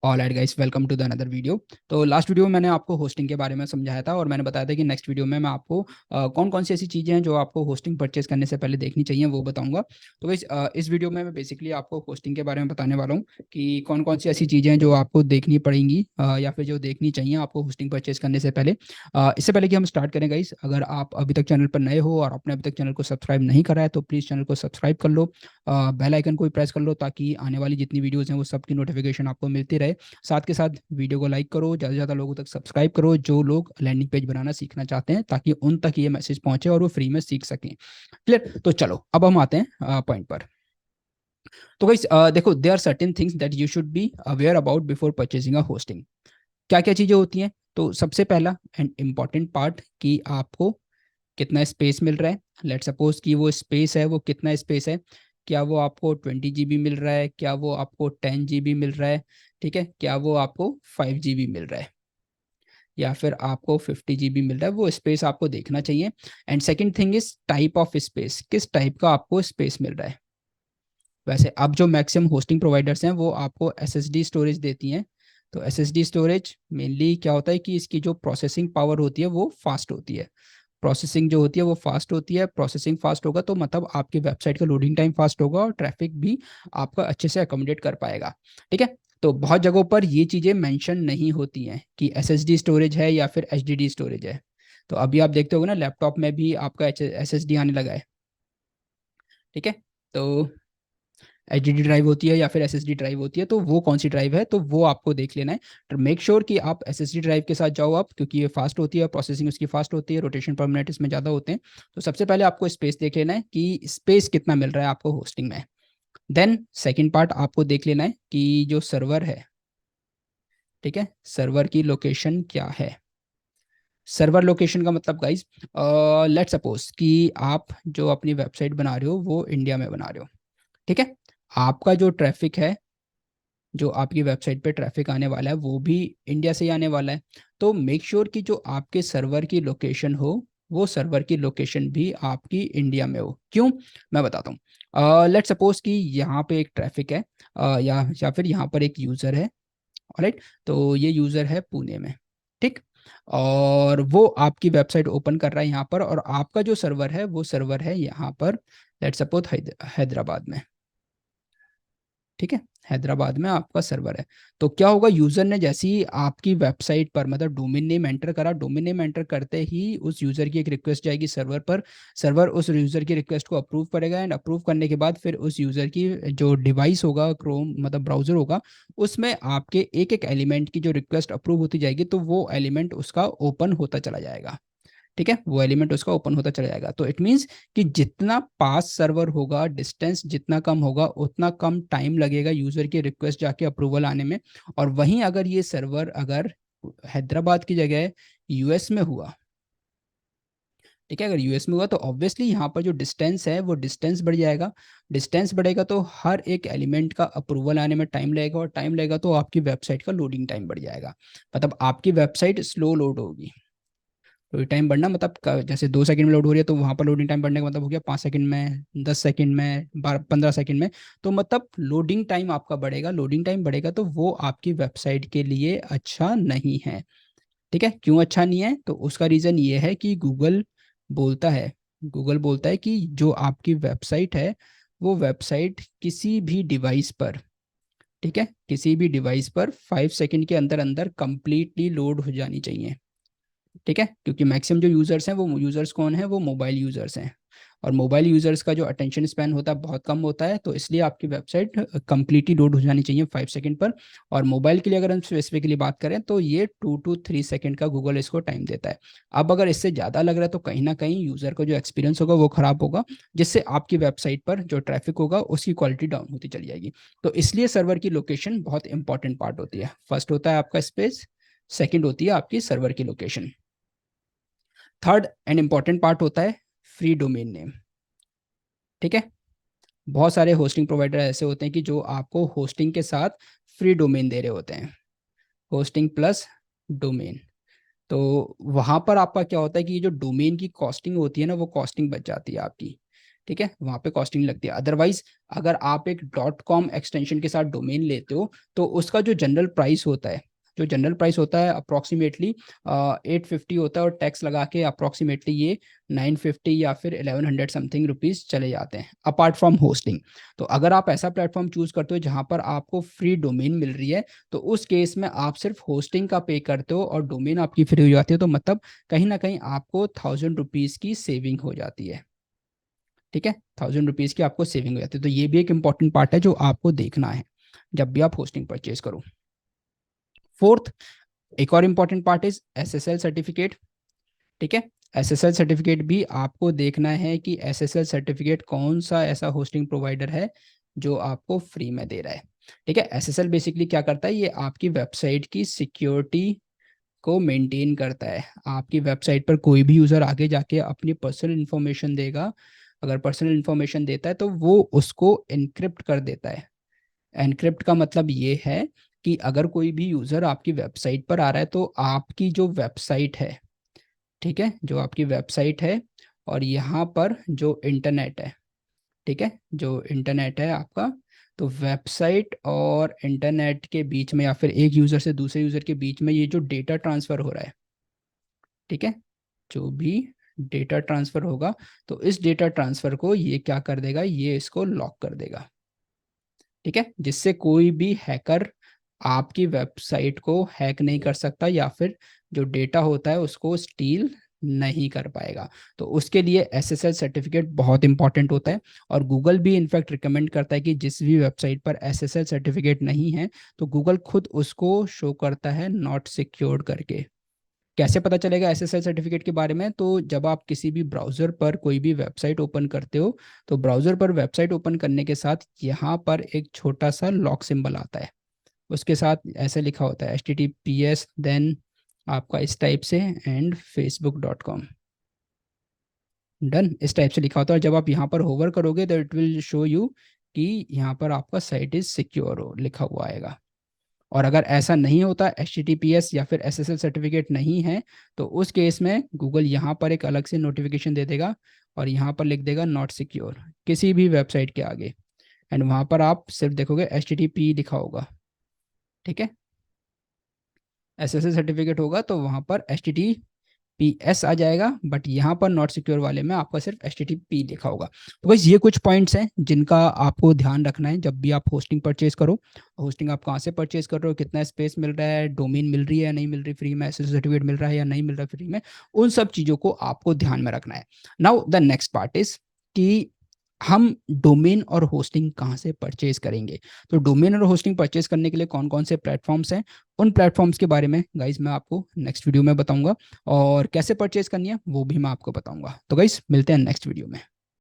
All right guys, welcome to the another video. तो last video में मैंने आपको होस्टिंग के बारे में समझाया था और मैंने बताया था कि नेक्स्ट वीडियो में मैं आपको कौन कौन सी ऐसी चीज़ें हैं जो आपको होस्टिंग परचेस करने से पहले देखनी चाहिए वो बताऊंगा। तो गाइस, इस वीडियो में मैं बेसिकली आपको होस्टिंग के बारे में बताने वाला हूँ कि कौन कौन सी ऐसी चीज़ें हैं जो आपको देखनी पड़ेंगी या फिर जो देखनी चाहिए आपको होस्टिंग परचेस करने से पहले। इससे पहले कि हम स्टार्ट करें गाइस, अगर आप अभी तक चैनल पर नए हो और आपने अभी तक चैनल को सब्सक्राइब नहीं करा है तो प्लीज़ चैनल को सब्सक्राइब कर लो, बेल आइकन को भी प्रेस कर लो ताकि आने वाली जितनी वीडियोज़ हैं वो सबकी नोटिफिकेशन आपको मिलती रहे। साथ के साथ वीडियो को लाइक करो, ज़्यादा से ज़्यादा लोगों तक सब्सक्राइब करो जो लोग लैंडिंग पेज बनाना सीखना चाहते हैं, ताकि उन तक ये मैसेज पहुंचे और वो फ्री में सीख सकें। क्लियर? तो चलो अब हम आते हैं पॉइंट पर। तो गाइस, देखो, there are certain things that you should be aware about before purchasing a hosting. क्या क्या चीज़ें होती हैं? तो सबसे पहला एंड इम्पॉर्टेंट पार्ट कि आपको कितना स्पेस मिल रहा है। लेट सपोज कि वो स्पेस है, वो कितना स्पेस है। क्या वो आपको 20 GB मिल रहा है, क्या वो आपको 10 GB मिल रहा है, ठीक है, क्या वो आपको 5 GB मिल रहा है, या फिर आपको 50 GB मिल रहा है। वो स्पेस आपको देखना चाहिए। And second thing is type of space, किस टाइप का आपको स्पेस मिल रहा है। वैसे अब जो मैक्सिमम होस्टिंग प्रोवाइडर्स हैं वो आपको एसएसडी स्टोरेज देती हैं। तो एसएसडी स्टोरेज मेनली क्या होता है कि इसकी जो प्रोसेसिंग पावर होती है वो फास्ट होती है। प्रोसेसिंग जो होती है वो फास्ट होती है। प्रोसेसिंग फास्ट होगा तो मतलब आपकी वेबसाइट का लोडिंग टाइम फास्ट होगा और ट्रैफिक भी आपका अच्छे से अकोमोडेट कर पाएगा। ठीक है। तो बहुत जगहों पर ये चीज़ें मेंशन नहीं होती हैं कि एसएसडी स्टोरेज है या फिर एचडीडी स्टोरेज है। तो अभी आप देखते होगे ना, लैपटॉप में भी आपका एसएसडी आने लगा है। ठीक है। तो एचडीडी ड्राइव होती है या फिर एसएसडी ड्राइव होती है, तो वो कौन सी ड्राइव है तो वो आपको देख लेना है। तो मेक श्योर कि आप एसएसडी ड्राइव के साथ जाओ आप, क्योंकि ये फास्ट होती है, प्रोसेसिंग उसकी फास्ट होती है, रोटेशन पर मिनट इसमें ज़्यादा होते हैं। तो सबसे पहले आपको स्पेस देख लेना है कि स्पेस कितना मिल रहा है आपको होस्टिंग में। देन सेकेंड पार्ट आपको देख लेना है कि जो सर्वर है, ठीक है, सर्वर की लोकेशन क्या है। सर्वर लोकेशन का मतलब गाइज, लेट सपोज कि आप जो अपनी वेबसाइट बना रहे हो वो इंडिया में बना रहे हो। ठीक है। आपका जो ट्रैफिक है, जो आपकी वेबसाइट पे ट्रैफिक आने वाला है वो भी इंडिया से ही आने वाला है। तो मेक श्योर कि जो आपके सर्वर की लोकेशन हो वो सर्वर की लोकेशन भी आपकी इंडिया में हो। क्यों? मैं बताता हूँ। लेट सपोज कि यहाँ पे एक ट्रैफिक है, या फिर यहाँ पर एक यूज़र है। ऑलराइट। तो ये यूज़र है पुणे में। ठीक। और वो आपकी वेबसाइट ओपन कर रहा है यहाँ पर, और आपका जो सर्वर है वो सर्वर है यहाँ पर, लेट सपोज हैदराबाद में। ठीक है। हैदराबाद में आपका सर्वर है। तो क्या होगा, यूजर ने जैसे ही आपकी वेबसाइट पर मतलब डोमेन नेम एंटर करा, डोमेन नेम एंटर करते ही उस यूजर की एक रिक्वेस्ट जाएगी सर्वर पर। सर्वर उस यूजर की रिक्वेस्ट को अप्रूव करेगा, एंड अप्रूव करने के बाद फिर उस यूजर की जो डिवाइस होगा, क्रोम मतलब ब्राउजर होगा, उसमें आपके एक एक एलिमेंट की जो रिक्वेस्ट अप्रूव होती जाएगी, तो वो एलिमेंट उसका ओपन होता चला जाएगा। ठीक है, वो एलिमेंट उसका ओपन होता चला जाएगा। तो इट मीन्स कि जितना पास सर्वर होगा, डिस्टेंस जितना कम होगा, उतना कम टाइम लगेगा यूजर की रिक्वेस्ट जाके अप्रूवल आने में। और वहीं अगर ये सर्वर अगर हैदराबाद की जगह यूएस में हुआ, ठीक है, अगर यूएस में हुआ तो ऑब्वियसली यहाँ पर जो डिस्टेंस है वो डिस्टेंस बढ़ जाएगा। डिस्टेंस बढ़ेगा तो हर एक एलिमेंट का अप्रूवल आने में टाइम लगेगा, और टाइम लगेगा तो आपकी वेबसाइट का लोडिंग टाइम बढ़ जाएगा। मतलब आपकी वेबसाइट स्लो लोड होगी। तो टाइम बढ़ना मतलब जैसे 2 सेकंड में लोड हो रही है तो वहाँ पर लोडिंग टाइम बढ़ने का मतलब हो गया 5 सेकंड में, 10 सेकंड में, 15 सेकंड में। तो मतलब लोडिंग टाइम आपका बढ़ेगा। लोडिंग टाइम बढ़ेगा तो वो आपकी वेबसाइट के लिए अच्छा नहीं है। ठीक है। क्यों अच्छा नहीं है? तो उसका रीज़न ये है कि बोलता है गूगल बोलता है कि जो आपकी वेबसाइट है वो वेबसाइट किसी भी डिवाइस पर, ठीक है, किसी भी डिवाइस पर 5 सेकंड के अंदर अंदर कंप्लीटली लोड हो जानी चाहिए। ठीक है। क्योंकि मैक्सिमम जो यूज़र्स हैं वो यूज़र्स कौन है, वो मोबाइल यूज़र्स हैं। और मोबाइल यूज़र्स का जो अटेंशन स्पैन होता है बहुत कम होता है, तो इसलिए आपकी वेबसाइट कंप्लीटली लोड हो जानी चाहिए 5 सेकंड पर। और मोबाइल के लिए अगर हम स्पेसिफिकली बात करें तो ये 2 to 3 सेकंड का गूगल इसको टाइम देता है। अब अगर इससे ज़्यादा लग रहा है तो कहीं ना कहीं यूज़र का जो एक्सपीरियंस होगा वो ख़राब होगा, जिससे आपकी वेबसाइट पर जो ट्रैफिक होगा उसकी क्वालिटी डाउन होती चली जाएगी। तो इसलिए सर्वर की लोकेशन बहुत इंपॉर्टेंट पार्ट होती है। फर्स्ट होता है आपका स्पेस, सेकेंड होती है आपकी सर्वर की location, third and important part होता है फ्री डोमेन नेम। ठीक है। बहुत सारे होस्टिंग प्रोवाइडर ऐसे होते हैं कि जो आपको होस्टिंग के साथ फ्री डोमेन दे रहे होते हैं, होस्टिंग प्लस डोमेन। तो वहाँ पर आपका क्या होता है कि ये जो डोमेन की कॉस्टिंग होती है ना, वो कॉस्टिंग बच जाती है आपकी। ठीक है, वहाँ पे कॉस्टिंग लगती है। अदरवाइज अगर आप एक .com एक्सटेंशन के साथ डोमेन लेते हो तो उसका जो जनरल प्राइस होता है, अप्रॉक्सीमेटली 850 होता है, और टैक्स लगा के अप्रॉक्सीमेटली ये 950 या फिर 1100 समथिंग रुपीज़ चले जाते हैं, अपार्ट फ्रॉम होस्टिंग। तो अगर आप ऐसा प्लेटफॉर्म चूज करते हो जहाँ पर आपको फ्री डोमेन मिल रही है, तो उस केस में आप सिर्फ होस्टिंग का पे करते हो और डोमेन आपकी फ्री हो जाती है, तो मतलब कहीं ना कहीं आपको 1000 रुपीज़ की सेविंग हो जाती है। ठीक है, 1000 रुपीज़ की आपको सेविंग हो जाती है। तो ये भी एक इंपॉर्टेंट पार्ट है जो आपको देखना है जब भी आप होस्टिंग परचेज करो। फोर्थ, एक और important part is SSL certificate. ठीक है, SSL सर्टिफिकेट भी आपको देखना है कि SSL सर्टिफिकेट कौन सा ऐसा होस्टिंग प्रोवाइडर है जो आपको फ्री में दे रहा है। ठीक है, SSL बेसिकली क्या करता है, ये आपकी वेबसाइट की सिक्योरिटी को मेंटेन करता है। आपकी वेबसाइट पर कोई भी यूज़र आगे जाके अपनी पर्सनल इन्फॉर्मेशन देगा, अगर पर्सनल इन्फॉर्मेशन देता है तो वो उसको एनक्रिप्ट कर देता है। एनक्रिप्ट का मतलब ये है कि अगर कोई भी यूज़र आपकी वेबसाइट पर आ रहा है तो आपकी जो वेबसाइट है, ठीक है, जो आपकी वेबसाइट है और यहाँ पर जो इंटरनेट है, ठीक है, जो इंटरनेट है आपका, तो वेबसाइट और इंटरनेट के बीच में या फिर एक यूज़र से दूसरे यूज़र के बीच में ये जो डेटा ट्रांसफ़र हो रहा है, ठीक है, जो भी डेटा ट्रांसफ़र होगा, तो इस डेटा ट्रांसफ़र को ये क्या कर देगा, ये इसको लॉक कर देगा। ठीक है, जिससे कोई भी हैकर आपकी वेबसाइट को हैक नहीं कर सकता या फिर जो डेटा होता है उसको स्टील नहीं कर पाएगा। तो उसके लिए SSL सर्टिफिकेट बहुत इंपॉर्टेंट होता है, और गूगल भी इनफैक्ट रिकमेंड करता है कि जिस भी वेबसाइट पर SSL सर्टिफिकेट नहीं है तो गूगल खुद उसको शो करता है नॉट सिक्योर्ड करके। कैसे पता चलेगा SSL सर्टिफिकेट के बारे में, तो जब आप किसी भी ब्राउज़र पर कोई भी वेबसाइट ओपन करते हो, तो ब्राउज़र पर वेबसाइट ओपन करने के साथ यहाँ पर एक छोटा सा लॉक सिंबल आता है, उसके साथ ऐसे लिखा होता है HTTPS देन आपका इस टाइप से एंड facebook.com, डन, इस टाइप से लिखा होता है। और जब आप यहाँ पर होवर करोगे तो इट विल शो यू कि यहाँ पर आपका साइट इज़ सिक्योर हो लिखा हुआ आएगा। और अगर ऐसा नहीं होता, HTTPS या फिर SSL सर्टिफिकेट नहीं है, तो उस केस में गूगल यहाँ पर एक अलग से नोटिफिकेशन दे देगा और यहाँ पर लिख देगा नॉट सिक्योर किसी भी वेबसाइट के आगे, एंड वहाँ पर आप सिर्फ देखोगे HTTP लिखा होगा। ठीक है, SSL सर्टिफिकेट होगा तो वहाँ पर HTTPS आ जाएगा, बट यहाँ पर नॉट सिक्योर वाले में आपका सिर्फ HTTP लिखा होगा। तो बस ये कुछ पॉइंट्स हैं जिनका आपको ध्यान रखना है जब भी आप होस्टिंग परचेज करो। होस्टिंग आप कहाँ से परचेज कर रहे हो, कितना स्पेस मिल रहा है, डोमेन मिल रही है या नहीं मिल रही फ्री में, SSL सर्टिफिकेट मिल रहा है या नहीं मिल रहा है फ्री में, उन सब चीज़ों को आपको ध्यान में रखना है। Now the next part is कि हम डोमेन और होस्टिंग कहाँ से परचेज करेंगे। तो डोमेन और होस्टिंग परचेज करने के लिए कौन कौन से प्लेटफॉर्म्स हैं, उन प्लेटफॉर्म्स के बारे में गाइज मैं आपको नेक्स्ट वीडियो में बताऊंगा, और कैसे परचेज करनी है वो भी मैं आपको बताऊंगा। तो गाइज मिलते हैं नेक्स्ट वीडियो में।